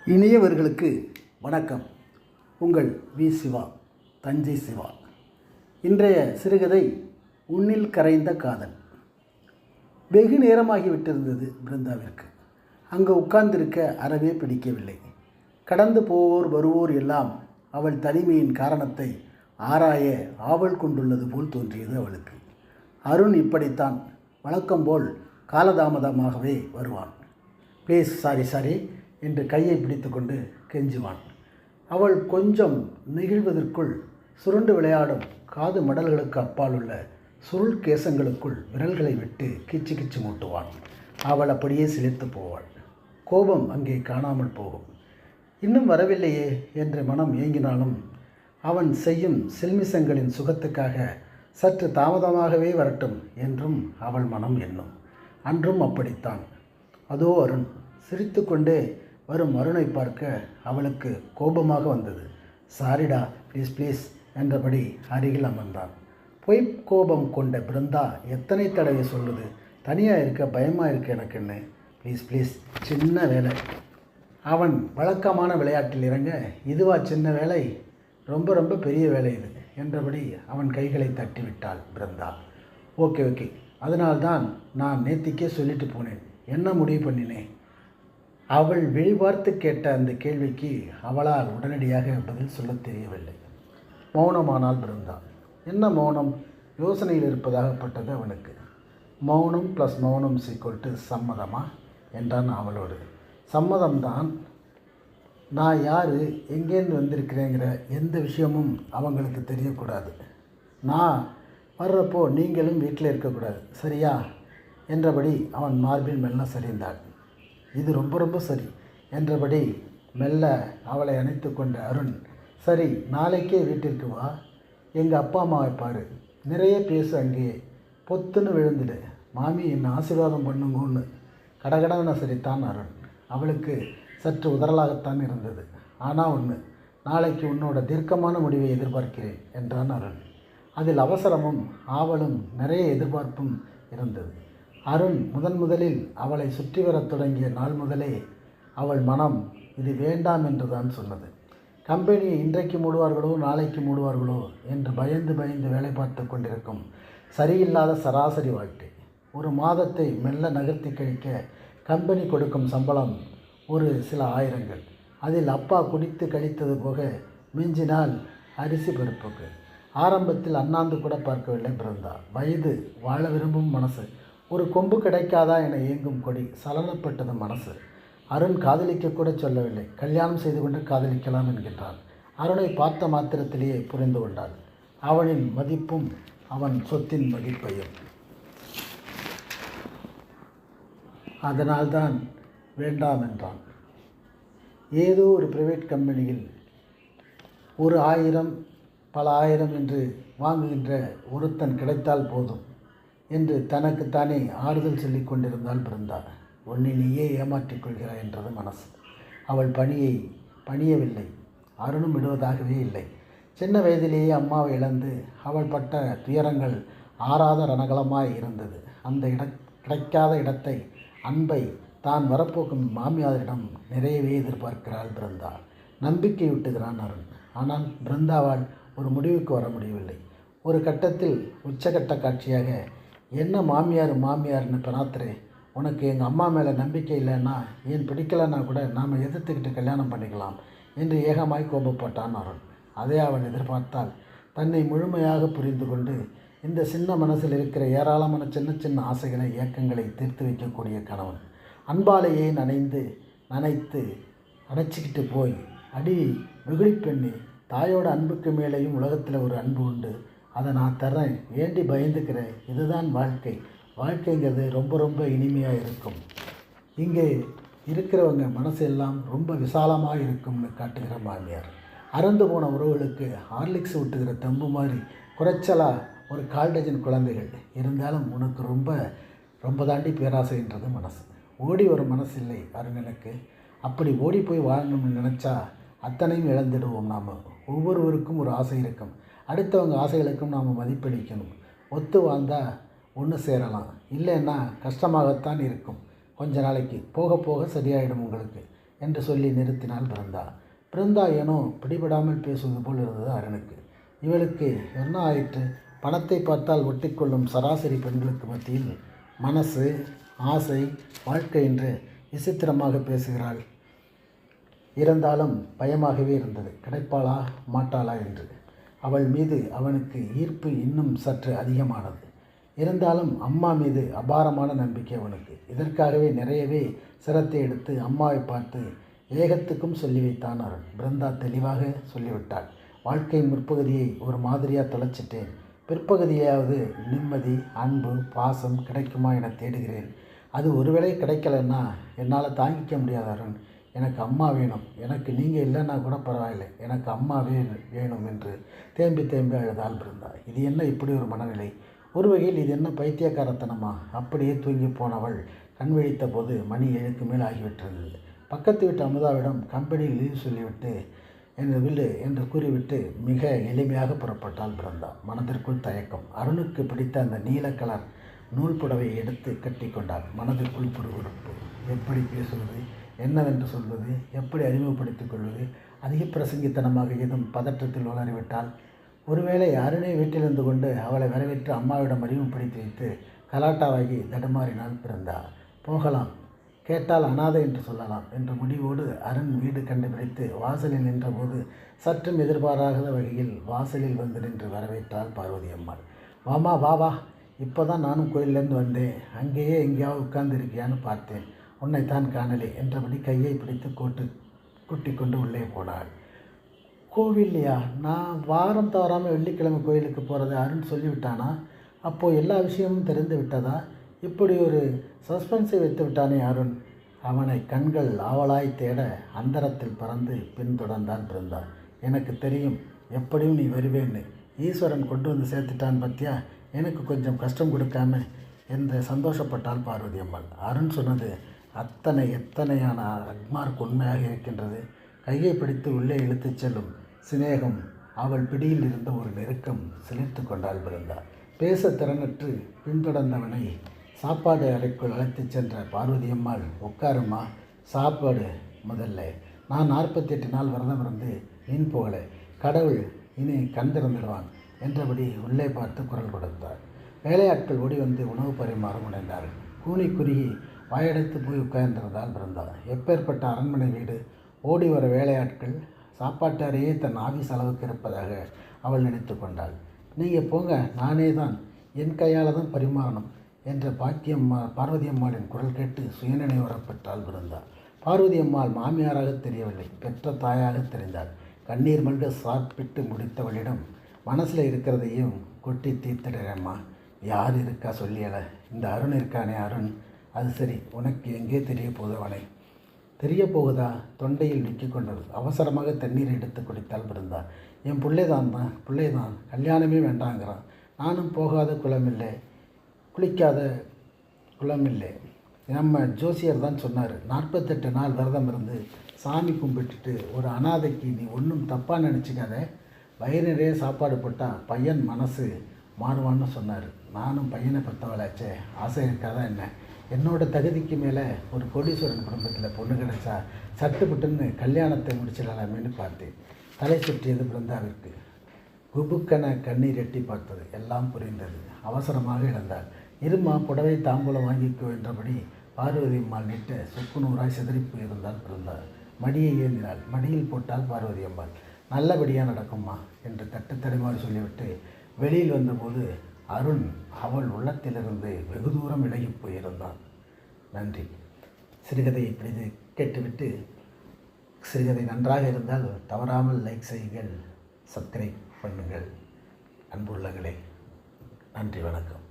இனியவர்களுக்கு வணக்கம். உங்கள் வி. சிவா, தஞ்சை சிவா. இன்றைய சிறுகதை உன்னில் கரைந்த காதல். வெகு நேரமாகிவிட்டிருந்தது பிருந்தாவிற்கு. அங்கு உட்கார்ந்திருக்க அறவே பிடிக்கவில்லை. கடந்து போவோர் வருவோர் எல்லாம் அவள் தனிமையின் காரணத்தை ஆராய ஆவல் கொண்டுள்ளது போல் தோன்றியது அவளுக்கு. அருண் இப்படித்தான் வழக்கம்போல் காலதாமதமாகவே வருவான். ப்ளீஸ், சாரி என்று கையை பிடித்து கொண்டு கெஞ்சுவான். அவள் கொஞ்சம் நெகிழ்வதற்குள் சுருண்டு விளையாடும் காது மடல்களுக்கு அப்பால் உள்ள சுருள் கேசங்களுக்குள் விரல்களை விட்டு கிச்சு கிச்சு மூட்டுவான். அவள் அப்படியே சிலிர்த்து போவாள். கோபம் அங்கே காணாமல் போகும். இன்னும் வரவில்லையே என்று மனம் ஏங்கினாலும் அவன் செய்யும் சில்மிசங்களின் சுகத்துக்காக சற்று தாமதமாகவே வரட்டும் என்றும் அவள் மனம் எண்ணும். அன்றும் அப்படித்தான். அதோ அருண் சிரித்து கொண்டே வரும் அருணை பார்க்க அவளுக்கு கோபமாக வந்தது. சாரிடா, ப்ளீஸ் என்றபடி அருகில் அமர்ந்தான். பொய் கோபம் கொண்ட பிருந்தா எத்தனை தடவை சொல்லுது, தனியாக இருக்க பயமாக இருக்கு எனக்குன்னு. ப்ளீஸ், சின்ன வேலை. அவன் வழக்கமான விளையாட்டில் இறங்க, இதுவா சின்ன வேலை, ரொம்ப பெரிய வேலை இது என்றபடி அவன் கைகளை தட்டிவிட்டாள் பிருந்தா. ஓகே, அதனால்தான் நான் நேத்திக்கே சொல்லிட்டு போனேன். என்ன முடிவு பண்ணினேன்? அவள் வெளிவார்த்து கேட்ட அந்த கேள்விக்கு அவளால் உடனடியாக பதில் சொல்ல தெரியவில்லை. மௌனமானால் பிருந்தா. என்ன மௌனம்? யோசனையில் இருப்பதாகப்பட்டது அவனுக்கு. மௌனம் ப்ளஸ் மௌனம் சம்மதமா என்றான் அவளோடு. சம்மதம்தான். நான் யார், எங்கேருந்து வந்திருக்கிறேங்கிற எந்த விஷயமும் அவங்களுக்கு தெரியக்கூடாது. நான் வர்றப்போ நீங்களும் வீட்டில் இருக்கக்கூடாது, சரியா என்றபடி அவன் மார்பில் மெல்ல சரிந்தாள். இது ரொம்ப சரி என்றபடி மெல்ல அவளை அணைத்து கொண்ட அருண், சரி நாளைக்கே வீட்டிற்கு வா, எங்கள் அப்பா அம்மாவை பாரு, நிறைய பேசு, அங்கே பொத்துன்னு விழுந்துடு, மாமி என்னை ஆசீர்வாதம் பண்ணுங்கன்னு கடகடன சரித்தான் அருண். அவளுக்கு சற்று உதறலாகத்தான் இருந்தது. ஆனால் ஒன்று, நாளைக்கு உன்னோட தீர்க்கமான முடிவை எதிர்பார்க்கிறேன் என்றான் அருண். அதில் அவசரமும் ஆவலும் நிறைய எதிர்பார்ப்பும் இருந்தது. அருண் முதலில் அவளை சுற்றி வரத் தொடங்கிய நாள் முதலே அவள் மனம் இது வேண்டாம் என்று தான் சொன்னது. கம்பெனியை இன்றைக்கு மூடுவார்களோ நாளைக்கு மூடுவார்களோ என்று பயந்து வேலை பார்த்து கொண்டிருக்கும் சரியில்லாத சராசரி வாழ்க்கை. ஒரு மாதத்தை மெல்ல நகர்த்தி கழிக்க கம்பெனி கொடுக்கும் சம்பளம் ஒரு சில ஆயிரங்கள். அதில் அப்பா குடித்து கழித்தது போக மிஞ்சினால் அரிசி பருப்புக்கு. ஆரம்பத்தில் அண்ணாந்து கூட பார்க்கவில்லை பிருந்தா. வயது, வாழ விரும்பும் மனசு, ஒரு கொம்பு கிடைக்காதா என ஏங்கும் கொடி, சலனப்பட்டது மனசு. அருண் காதலிக்க கூட சொல்லவில்லை. கல்யாணம் செய்து கொண்டு காதலிக்கலாம் என்கின்றான். அருணை பார்த்த மாத்திரத்திலேயே புரிந்து கொண்டாள் அவனின் மதிப்பும் அவன் சொத்தின் மதிப்பையும். அதனால்தான் வேண்டாம் என்றான். ஏதோ ஒரு பிரைவேட் கம்பெனியில் ஒரு 1000 பல ஆயிரம் என்று வாங்குகின்ற ஒருத்தன் கிடைத்தால் போதும் என்று தனக்குத்தானே ஆறுதல் சொல்லி கொண்டிருந்தாள் பிருந்தா. உன்னை நீயே ஏமாற்றிக் கொள்கிறாய் என்றது மனசு. அவள் பணியவில்லை. அருணும் விடுவதாகவே இல்லை. சின்ன வயதிலேயே அம்மாவை இழந்து அவள் பட்ட துயரங்கள் ஆறாத ரணகலமாய் இருந்தது. அந்த கிடைக்காத இடத்தை, அன்பை தான் வரப்போக்கும் மாமியாரிடம் நிறையவே எதிர்பார்க்கிறாள் பிருந்தா. நம்பிக்கை விட்டுகிறான் அருண். ஆனால் பிருந்தாவால் ஒரு முடிவுக்கு வர முடியவில்லை. ஒரு கட்டத்தில் உச்சகட்ட காட்சியாக, என்ன மாமியார்னு பெணாத்திரே, உனக்கு எங்கள் அம்மா மேலே நம்பிக்கை இல்லைன்னா, ஏன் பிடிக்கலைன்னா கூட நாம் எதிர்த்துக்கிட்டு கல்யாணம் பண்ணிக்கலாம் என்று ஏகமாய் கோபப்பட்டான் அருண். அதே அவள் எதிர்பார்த்தால் தன்னை முழுமையாக புரிந்து கொண்டு இந்த சின்ன மனசில் இருக்கிற ஏராளமான சின்ன ஆசைகளை, இயக்கங்களை தீர்த்து வைக்கக்கூடிய கணவன். அன்பாலேயே நனைத்து அணைச்சிக்கிட்டு போய், அடி வெகுளி பெண்ணி, தாயோட அன்புக்கு மேலேயும் உலகத்தில் ஒரு அன்பு உண்டு, அதை நான் தர்றேன், ஏண்டி பயந்துக்கிறேன், இதுதான் வாழ்க்கைங்கிறது ரொம்ப இனிமையாக இருக்கும், இங்கே இருக்கிறவங்க மனசு எல்லாம் ரொம்ப விசாலமாக இருக்கும்னு காட்டுகிற மாமியார். அறந்து போன உறவுகளுக்கு ஹார்லிக்ஸ் ஊட்டுகிற தம்பு மாதிரி குறைச்சலாக ஒரு 1/4 டஜன் குழந்தைகள் இருந்தாலும் உனக்கு ரொம்ப தாண்டி பேராசைன்றது மனசு. ஓடி வரும் மனசு இல்லை அருணனுக்கு. அப்படி ஓடி போய் வாழணும்னு நினச்சா அத்தனையும் இழந்துடுவோம். நாம் ஒவ்வொருவருக்கும் ஒரு ஆசை இருக்கும். அடுத்தவங்க ஆசைகளுக்கும் நாம் மதிப்பளிக்கணும். ஒத்து வாழ்ந்தால் ஒன்று சேரலாம், இல்லைன்னா கஷ்டமாகத்தான் இருக்கும். கொஞ்ச நாளைக்கு போக சரியாயிடும் உங்களுக்கு என்று சொல்லி நிறுத்தினாள் பிருந்தா. பிருந்தா ஏனோ பிடிபடாமல் பேசுவது போல் இருந்தது அருணுக்கு. இவளுக்கு என்ன ஆயிற்று? பணத்தை பார்த்தால் ஒட்டிக்கொள்ளும் சராசரி பெண்களுக்கு மத்தியில் மனசு, ஆசை, வாழ்க்கை என்று விசித்திரமாக பேசுகிறாள். இருந்தாலும் பயமாகவே இருந்தது. கிடைப்பாளா மாட்டாளா என்று. அவள் மீது அவனுக்கு ஈர்ப்பு இன்னும் சற்று அதிகமானது. இருந்தாலும் அம்மா மீது அபாரமான நம்பிக்கை அவனுக்கு. இதற்காகவே நிறையவே சிரத்தை எடுத்து அம்மாவை பார்த்து ஏகத்துக்கும் சொல்லி வைத்தான் அருண். பிருந்தா தெளிவாக சொல்லிவிட்டாள். வாழ்க்கையின் முற்பகுதியை ஒரு மாதிரியாக தொலைச்சிட்டேன். பிற்பகுதியாவது நிம்மதி, அன்பு, பாசம் கிடைக்குமா என தேடுகிறேன். அது ஒருவேளை கிடைக்கலன்னா என்னால் தாங்கிக்க முடியாது அருண். எனக்கு அம்மா வேணும். எனக்கு நீங்கள் இல்லைன்னா கூட பரவாயில்லை, எனக்கு அம்மாவே வேணும் என்று தேம்பி தேம்பி அழுதாள் பிருந்தா. இது என்ன இப்படி ஒரு மனநிலை? ஒரு வகையில் இது என்ன பைத்தியக்காரத்தனமா? அப்படியே தூங்கி போனவள் கண் விழித்த போது மணி 7க்கு மேல் ஆகிவிட்டிருந்தது. பக்கத்து வீட்டு அமுதாவிடம் கம்பெனியில் லீவ் சொல்லிவிட்டு என்று கூறிவிட்டு மிக எளிமையாக புறப்பட்டாள் பிருந்தா. மனதிற்குள் தயக்கம். அருணுக்கு பிடித்த அந்த நீல கலர் நூல் புடவையை எடுத்து கட்டி கொண்டாள். மனதிற்குள் புறுகுறுப்பு. எப்படி பேசுவது, என்னவென்று சொல்வது, எப்படி அறிமுகப்படுத்திக் கொள்வது? அதிக பிரசங்கித்தனமாக ஏதும் பதற்றத்தில் வளரிவிட்டால் ஒருவேளை அருணை வீட்டிலிருந்து கொண்டு அவளை வரவேற்று அம்மாவிடம் அறிமுகப்படுத்தி வைத்து கலாட்டாவாகி தடுமாறினால் பிருந்தா. போகலாம், கேட்டால் அனாதை என்று சொல்லலாம் என்ற முடிவோடு அருண் வீடு கண்டுபிடித்து வாசலில் நின்றபோது சற்றும் எதிர்பாராத வகையில் வாசலில் வந்து நின்று வரவேற்றாள் பார்வதி அம்மாள். வாமா வா வா, இப்போ தான் நானும் கோயிலேருந்து வந்தேன். அங்கேயே எங்கேயாவது உட்கார்ந்து இருக்கியான்னு பார்த்தேன், உன்னைத்தான் காணலே என்றபடி கையை பிடித்து கூட்டி கொண்டு உள்ளே போனாள். கோவில்லையா? நான் வாரம் தவறாமல் வெள்ளிக்கிழமை கோயிலுக்கு போகிறத அருண் சொல்லிவிட்டானா? அப்போது எல்லா விஷயமும் தெரிந்து விட்டதா? இப்படி ஒரு சஸ்பென்ஸை வைத்து விட்டானே அருண். அவனை கண்கள் ஆவலாய் தேட அந்தரத்தில் பறந்து பின்தொடர்ந்தான் பிருந்தா. எனக்கு தெரியும், எப்படியும் நீ வருவேன்னு. ஈஸ்வரன் கொண்டு வந்து சேர்த்துட்டான் பத்தியா, எனக்கு கொஞ்சம் கஷ்டம் கொடுக்காம என்று சந்தோஷப்பட்டாள் பார்வதி அம்மாள். அருண் சொன்னது எத்தனையான அக்மார்க்கு உண்மையாக இருக்கின்றது. கையை பிடித்து உள்ளே இழுத்துச் செல்லும் சிநேகம், அவள் பிடியில் இருந்த ஒரு நெருக்கம் சிலிர்த்து கொண்டாள் பிருந்தா. பேச திறனற்று பின்தொடர்ந்தவனை சாப்பாடு அறைக்குள் அழைத்துச் சென்ற பார்வதி அம்மாள், உட்காருமா, சாப்பாடு முதல்ல. நான் 48 நாள் விரதம் இருந்து மீன் போகல, கடவுள் இனி கண் திறந்துடுவான் என்றபடி உள்ளே பார்த்து குரல் கொடுத்தார். வேலையாட்கள் ஓடி வந்து உணவு பரிமாற முனைந்தார்கள். கூனி குறுகி வாயடைத்து போய் உட்கார்ந்திருந்தால் பிருந்தா. எப்பேற்பட்ட அரண்மனை வீடு! ஓடி வர வேலையாட்கள் சாப்பாட்டு அறையே தன் ஆஃபீஸ் அளவுக்கு இருப்பதாக அவள் நினைத்து கொண்டாள். நீங்கள் போங்க, நானே தான், என் கையால் தான் பரிமாறணும் என்ற பார்வதி அம்மாளின் குரல் கேட்டு சுயநினைவுறப்பட்டாள் பிருந்தா. பார்வதி அம்மாள் மாமியாராக தெரியவில்லை, பெற்ற தாயாக தெரிந்தாள். கண்ணீர் மல்க சாப்பிட்டு முடித்தவளிடம் மனசில் இருக்கிறதையும் கொட்டி தீர்த்திடுறேம்மா. யார் இருக்கா சொல்லியல? இந்த அருண் இருக்கானே அருண். அது சரி, உனக்கு எங்கே தெரிய போதவனை? தெரிய போகுதா? தொண்டையில் நிற்கி கொண்டது. அவசரமாக தண்ணீரை எடுத்து குடித்தால் பிருந்தா. என் பிள்ளைதான் கல்யாணமே வேண்டாங்கிறான். நானும் போகாத குளமில்லை, குளிக்காத குளமில்லை. நம்ம ஜோசியர் தான் சொன்னார், 48 நாள் விரதம் இருந்து சாமி கும்பிட்டுட்டு ஒரு அனாதைக்கு நீ ஒன்றும் தப்பாக நினச்சிக்காத, வயிறு நிறைய சாப்பாடு போட்டால் பையன் மனசு மாறுவான்னு சொன்னார். நானும் பையனை பெற்றவளாச்சே, ஆசை இருக்காதா என்ன? என்னோட தகுதிக்கு மேலே ஒரு கோடீஸ்வரன் குடும்பத்தில் பொண்ணு கிடைச்சா சட்டுப்பட்டுன்னு கல்யாணத்தை முடிச்சிடலாமேன்னு பார்த்தேன். தலை சுற்றியது பிருந்தாவிற்கு. குபுக்கென கண்ணீர் எட்டி பார்த்தது. எல்லாம் புரிந்தது. அவசரமாக இழந்தாள். இருமா, புடவை தாம்பூலம் வாங்கிக்கோ என்றபடி பார்வதி அம்மாள் நீட்ட சுக்குநூறாய் சிதறி போயிருந்தாள் பிருந்தா. மடியை ஏந்தினாள். மடியில் போட்டால் பார்வதி அம்மாள். நல்லபடியாக நடக்குமா என்று தட்டு தடுமாறி சொல்லிவிட்டு வெளியில் வந்தபோது அருண் அவள் உள்ளத்திலிருந்து வெகு தூரம் விலகி போயிருந்தான். நன்றி. சிறுகதை இப்படி கேட்டுவிட்டு, சிறுகதை நன்றாக இருந்தால் தவறாமல் லைக் செய்யுங்கள், சப்ஸ்கிரைப் பண்ணுங்கள். அன்புள்ளங்களே, நன்றி, வணக்கம்.